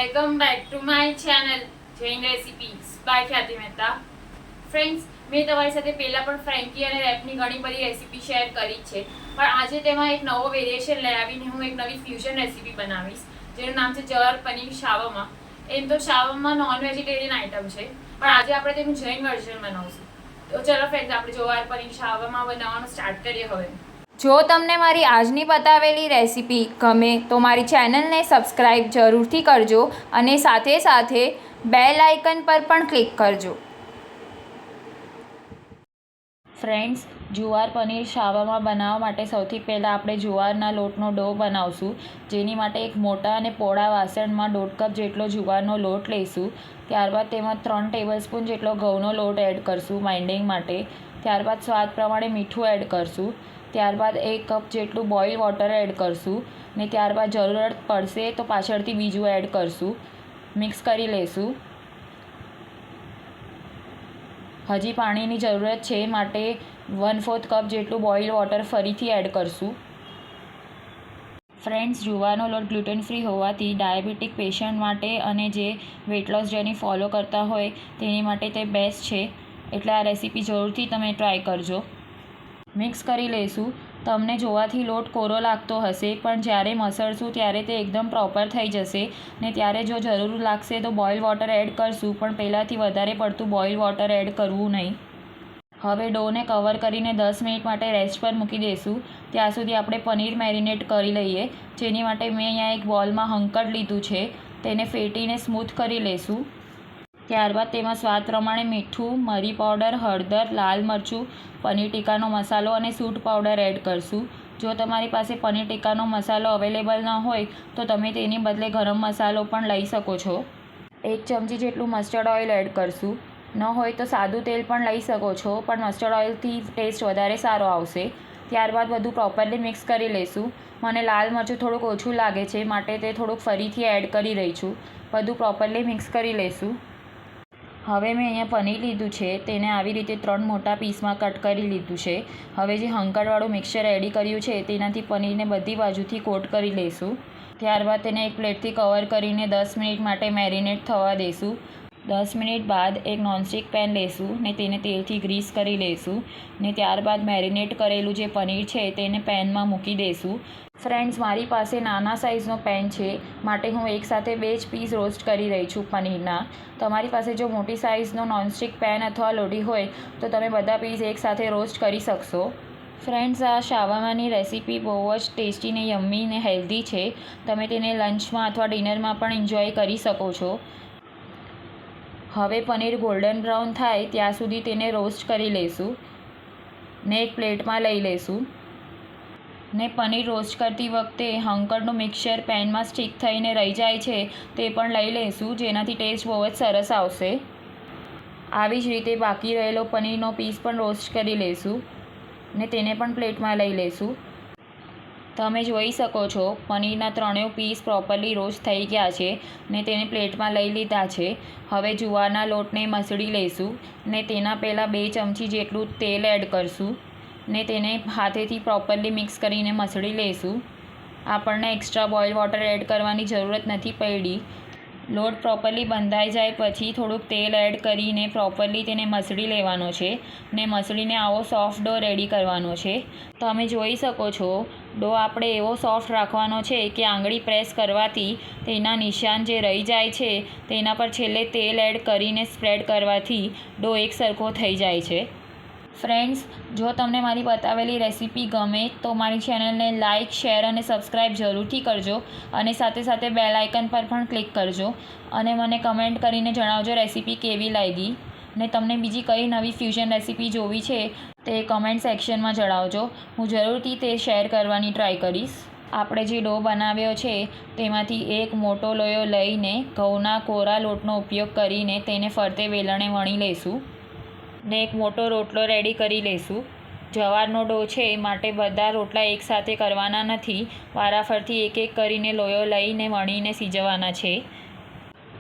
Welcome back to my channel Jain Recipes by ખ્યાતિ Mehta. Friends, મેં તમારી સાથે પહેલાં પણ ફ્રેન્કી અને રેપની ઘણી બધી રેસીપી શેર કરી છે, પણ આજે તેમાં એક નવો વેરિએશન લઈ આવીને હું એક નવી ફ્યુઝન રેસીપી બનાવીશ જેનું નામ છે જવાર પનીર શાવરમા. એમ તો શાવરમા નોન વેજીટેરિયન આઇટમ છે, પણ આજે આપણે તેનું જૈન વર્ઝન બનાવશું. તો ચલો ફ્રેન્ડ્સ, આપણે જવાર પનીર શાવરમા બનાવવાનું સ્ટાર્ટ કરીએ. હવે જો તમને મારી આજની બતાવેલી રેસીપી ગમે તો મારી ચેનલને સબસ્ક્રાઈબ જરૂરથી કરજો અને સાથે સાથે બેલ આઇકન પર પણ ક્લિક કરજો. ફ્રેન્ડ્સ, જુવાર પનીર શાવરમા બનાવવા માટે સૌથી પહેલાં આપણે જુવારના લોટનો ડો બનાવશું, જેની માટે એક મોટા અને પહોળા વાસણમાં 1.5 કપ જેટલો જુવારનો લોટ લઈશું. ત્યારબાદ તેમાં 3 ટેબલસ્પૂન જેટલો ઘઉંનો લોટ એડ કરશું બાઇન્ડિંગ માટે. ત્યારબાદ સ્વાદ પ્રમાણે મીઠું એડ કરશું. ત્યારબાદ 1 કપ જેટલું બોઇલ વોટર એડ કરશું ને ત્યારબાદ જરૂરત પડશે તો પાછળથી બીજું એડ કરશું. મિક્સ કરી લઈશું. હજી પાણીની જરૂરત છે, માટે 1/4 કપ જેટલું બોઇલ વોટર ફરીથી એડ કરશું. ફ્રેન્ડ્સ, જુવારનો લોટ ગ્લુટેન ફ્રી હોવાથી ડાયાબિટીક પેશન્ટ માટે અને જે વેટ લોસ જર્ની ફોલો કરતા હોય તેની માટે તે બેસ્ટ છે, એટલે આ રેસીપી જરૂરથી તમે ટ્રાય કરજો. મિક્સ કરી લઈશું. તમને જોવાથી લોટ કોરો લાગતો હશે, પણ જ્યારે મસળશું ત્યારે તે એકદમ પ્રોપર થઈ જશે ને ત્યારે જો જરૂર લાગશે તો બોઇલ વોટર એડ કરશું, પણ પહેલાંથી વધારે પડતું બોઇલ વોટર એડ કરવું નહીં. હવે ડોને કવર કરીને 10 મિનિટ માટે રેસ્ટ પર મૂકી દઈશું. ત્યાં સુધી આપણે પનીર મેરિનેટ કરી લઈએ, જેની માટે મેં અહીંયા એક બોલમાં હંકટ લીધું છે, તેને ફેટીને સ્મૂથ કરી લઈશું. ત્યારબાદ તેમાં સ્વાદ પ્રમાણે મીઠું, મરી પાવડર, હળદર, લાલ મરચું, પનીર ટીક્કાનો મસાલો અને સૂંઠ પાવડર એડ કરશું. જો તમારી પાસે પનીર ટીક્કાનો મસાલો અવેલેબલ ન હોય તો તમે તેની બદલે ગરમ મસાલો પણ લઈ શકો છો. 1 ચમચી જેટલું મસ્ટર્ડ ઓઇલ એડ કરશું. ન હોય તો સાદું તેલ પણ લઈ શકો છો, પણ મસ્ટર્ડ ઓઇલથી ટેસ્ટ વધારે સારો આવશે. ત્યારબાદ બધું પ્રોપરલી મિક્સ કરી લઈશું. મને લાલ મરચું થોડુંક ઓછું લાગે છે, માટે તે થોડુંક ફરીથી એડ કરી રહી છું. બધું પ્રોપરલી મિક્સ કરી લઈશું. હવે મેં અહીંયા પનીર લીધું છે, તેને આવી રીતે 3 મોટા પીસમાં કટ કરી લીધું છે. હવે જે હંકટવાળું મિક્સચર રેડી કર્યું છે તેનાથી પનીરને બધી બાજુથી કોટ કરી લઈશું. ત્યારબાદ તેને એક પ્લેટથી કવર કરીને 10 મિનિટ માટે મેરિનેટ થવા દઈશું. 10 મિનિટ બાદ એક નોનસ્ટિક પેન લઈશું ને તેને તેલથી ગ્રીસ કરી લઈશું ને ત્યારબાદ મેરિનેટ કરેલું જે પનીર છે તેને પેનમાં મૂકી દઈશું. ફ્રેન્ડ્સ, મારી પાસે નાના સાઇઝનો પેન છે, માટે હું એકસાથે 2 જ પીસ રોસ્ટ કરી રહી છું પનીરના. તમારી પાસે જો મોટી સાઇઝનો નોનસ્ટિક પેન અથવા લોઢી હોય તો તમે બધા પીસ એકસાથે રોસ્ટ કરી શકશો. ફ્રેન્ડ્સ, આ શાવરમાની રેસીપી બહુ જ ટેસ્ટી ને યમ્મી ને હેલ્ધી છે. તમે તેને લંચમાં અથવા ડિનરમાં પણ એન્જોય કરી શકો છો. હવે પનીર ગોલ્ડન બ્રાઉન થાય ત્યાં સુધી તેને રોસ્ટ કરી લઈશું ને એક પ્લેટમાં લઈ લઈશું. ને પનીર રોસ્ટ કરતી વખતે હંકટનું મિક્સચર પેનમાં સ્ટીક થઈને રહી જાય છે તે પણ લઈ લઈશું, જેનાથી ટેસ્ટ બહુ જ સરસ આવશે. આવી જ રીતે બાકી રહેલો પનીરનો પીસ પણ રોસ્ટ કરી લઈશું ને તેને પણ પ્લેટમાં લઈ લઈશું. તમે જોઈ શકો છો પનીરના 3 પીસ પ્રોપરલી રોસ્ટ થઈ ગયા છે ને તેને પ્લેટમાં લઈ લીધા છે. હવે જુવારના લોટને મસળી લઈશું ને તેના પહેલાં 2 ચમચી જેટલું તેલ એડ કરશું ને તેને હાથેથી પ્રોપરલી મિક્સ કરીને મસળી લઈશું. આપણને એક્સ્ટ્રા બોઇલ વોટર એડ કરવાની જરૂરત નથી પડી. લોટ પ્રોપરલી બંધાઈ જાય પછી થોડુંક તેલ એડ કરીને પ્રોપરલી તેને મસળી લેવાનો છે ને મસળીને આવો સોફ્ટ ડો રેડી કરવાનો છે. તમે જોઈ શકો છો ડો આપણે એવો સોફ્ટ રાખવાનો છે કે આંગળી પ્રેસ કરવાથી તેના નિશાન જે રહી જાય છે તેના પર છેલ્લે તેલ એડ કરીને સ્પ્રેડ કરવાથી ડો એક સરખો થઈ જાય છે. ફ્રેન્ડ્સ, જો તમને મારી બતાવેલી રેસીપી ગમે તો મારી ચેનલને લાઇક, શેર અને સબસ્ક્રાઈબ જરૂરથી કરજો અને સાથે સાથે બેલ આઇકન પર પણ ક્લિક કરજો અને મને કમેન્ટ કરીને જણાવજો રેસીપી કેવી લાગી ને તમને બીજી કઈ નવી ફ્યુઝન રેસીપી જોવી છે તે કમેન્ટ સેક્શનમાં જણાવજો. હું જરૂરથી તે શેર કરવાની ટ્રાય કરીશ. આપણે જે ડો બનાવ્યો છે તેમાંથી એક મોટો લોયો લઈને ઘઉંના કોરા લોટનો ઉપયોગ કરીને તેને ફરતે વેલણે વણી લઈશું ને એક મોટો રોટલો રેડી કરી લઈશું. જવારનો ડો છે, માટે બધા રોટલા એકસાથે કરવાના નથી. વારાફરતી એક એક કરીને લોયો લઈને વણીને સિજવવાના છે.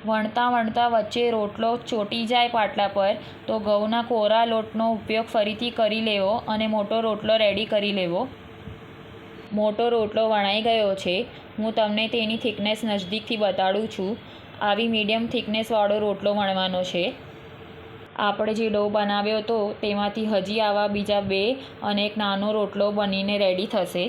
વણતા વચ્ચે રોટલો ચોંટી જાય પાટલા પર તો ઘઉંના કોરા લોટનો ઉપયોગ ફરીથી કરી લેવો અને મોટો રોટલો રેડી કરી લેવો. મોટો રોટલો વણાઈ ગયો છે. હું તમને તેની થિકનેસ નજીકથી બતાડું છું. આવી મીડિયમ થિકનેસવાળો રોટલો વણવાનો છે. આપણે જે ડો બનાવ્યો હતો તેમાંથી હજી આવા બીજા 2 અને એક નાનો રોટલો બનીને રેડી થશે.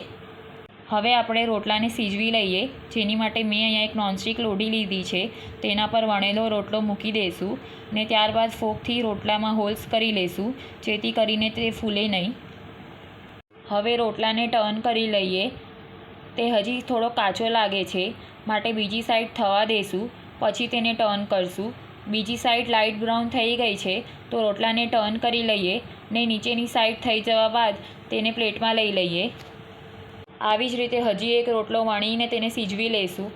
હવે આપણે રોટલાને સીજવી લઈએ, જેની માટે મેં અહીંયા એક નોનસ્ટિક લોઢી લીધી છે. તેના પર વણેલો રોટલો મૂકી દઈશું ને ત્યારબાદ ફોકથી રોટલામાં હોલ્સ કરી લઈશું, જેથી કરીને તે ફૂલે નહીં. હવે રોટલાને ટર્ન કરી લઈએ. તે હજી થોડો કાચો લાગે છે, માટે બીજી સાઈડ થવા દઈશું, પછી તેને ટર્ન કરશું. બીજી સાઈડ લાઇટ બ્રાઉન થઈ ગઈ છે તો રોટલાને ટર્ન કરી લઈએ ને નીચેની સાઈડ થઈ જવા બાદ તેને પ્લેટમાં લઈ લઈએ. આવી જ રીતે હજી એક રોટલો વણીને તેને સીજવી લઈશું.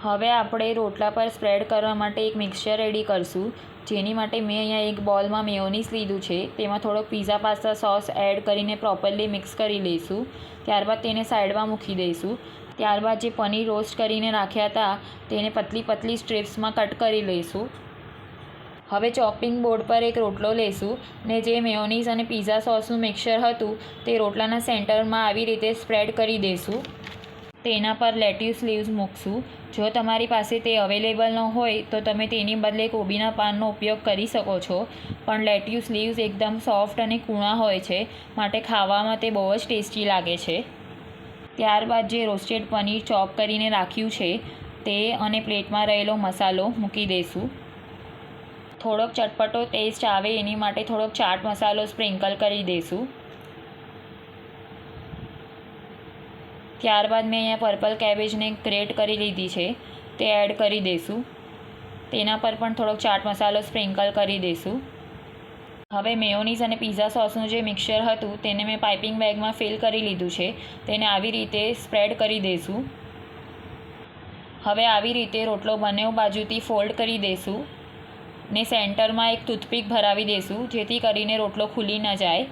હવે આપણે રોટલા પર સ્પ્રેડ કરવા માટે એક મિક્સચર રેડી કરશું, જેની માટે મેં અહીંયા એક બોલમાં મેયોનીઝ લીધું છે. તેમાં થોડોક પિઝા પાસ્તા સોસ એડ કરીને પ્રોપરલી મિક્સ કરી લઈશું. ત્યારબાદ તેને સાઈડમાં મૂકી દઈશું. ત્યારબાદ જે પનીર રોસ્ટ કરીને રાખ્યા હતા તેને પતલી પતલી સ્ટ્રીપ્સમાં કટ કરી લઈશું. હવે ચોપિંગ બોર્ડ પર એક રોટલો લઈશું ને જે મેયોનીઝ અને પિઝા સોસનું મિક્સચર હતું તે રોટલાના સેન્ટરમાં આવી રીતે સ્પ્રેડ કરી દઈશું. તેના પર લેટ્યુસ લીવ્સ મૂકશું. જો તમારી પાસે તે અવેલેબલ ન હોય તો તમે તેની બદલે કોબીના પાનનો ઉપયોગ કરી શકો છો, પણ લેટ્યુસ લીવ્સ એકદમ સોફ્ટ અને કૂણા હોય છે, માટે ખાવામાં તે બહુ જ ટેસ્ટી લાગે છે. ત્યારબાદ જે રોસ્ટેડ પનીર ચોપ કરીને રાખ્યું છે તે અને પ્લેટમાં રહેલો મસાલો મૂકી દઈશું. થોડોક ચટપટો ટેસ્ટ આવે એની માટે થોડોક ચાટ મસાલો સ્પ્રિંકલ કરી દઈશું. ત્યારબાદ મેં અહીંયા પર્પલ કેબેજને ગ્રેટ કરી લીધી છે, તે એડ કરી દઈશું. તેના પર પણ થોડોક ચાટ મસાલો સ્પ્રિંકલ કરી દઈશું. હવે મેયોનીઝ અને પિઝા સોસનું જે મિક્સચર હતું તેને મેં પાઇપિંગ બેગમાં ફિલ કરી લીધું છે. તેને આવી રીતે સ્પ્રેડ કરી દઈશું. હવે આવી રીતે રોટલો બંને બાજુથી ફોલ્ડ કરી દઈશું ને સેન્ટરમાં એક ટૂથપીક ભરાવી દઈશું, જેથી કરીને રોટલો ખુલી ન જાય.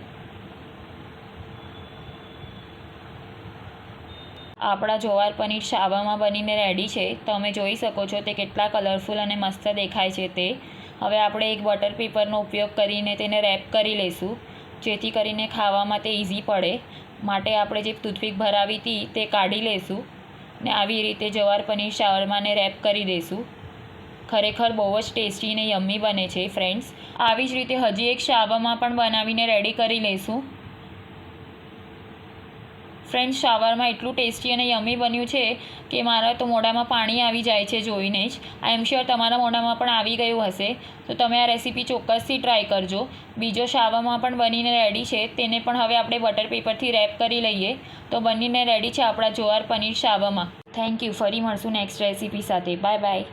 આપણા જવાર પનીર શાવામાં બનીને રેડી છે. તમે જોઈ શકો છો તે કેટલા કલરફુલ અને મસ્ત દેખાય છે તે. હવે આપણે એક બટર પેપરનો ઉપયોગ કરીને તેને રેપ કરી લઈશું, જેથી કરીને ખાવામાં તે ઇઝી પડે. માટે આપણે જે ટૂથપીક ભરાવી હતી તે કાઢી લઈશું ને આવી રીતે જવાર પનીર શાવરમાને રેપ કરી દઈશું. ખરેખર બહુ જ ટેસ્ટી અને યમ્મી બને છે ફ્રેન્ડ્સ. આવી જ રીતે હજી એક શાવરમા પણ બનાવીને રેડી કરી લઈશું. ફ્રેન્ડ્સ, શાવરમા એટલું ટેસ્ટી અને યમ્મી બન્યું છે કે મારા તો મોઢામાં પાણી આવી જાય છે જોઈને જ. આઈ એમ શ્યોર તમારા મોઢામાં પણ આવી ગયું હશે. તો તમે આ રેસીપી ચોક્કસથી ટ્રાય કરજો. બીજો શાવરમા પણ બનીને રેડી છે, તેને પણ હવે આપણે બટર પેપરથી રેપ કરી લઈએ. તો બનીને રેડી છે આપણા જવાર પનીર શાવરમા. Thank you. ફરી મળશું નેક્સ્ટ રેસીપી સાથે. Bye by.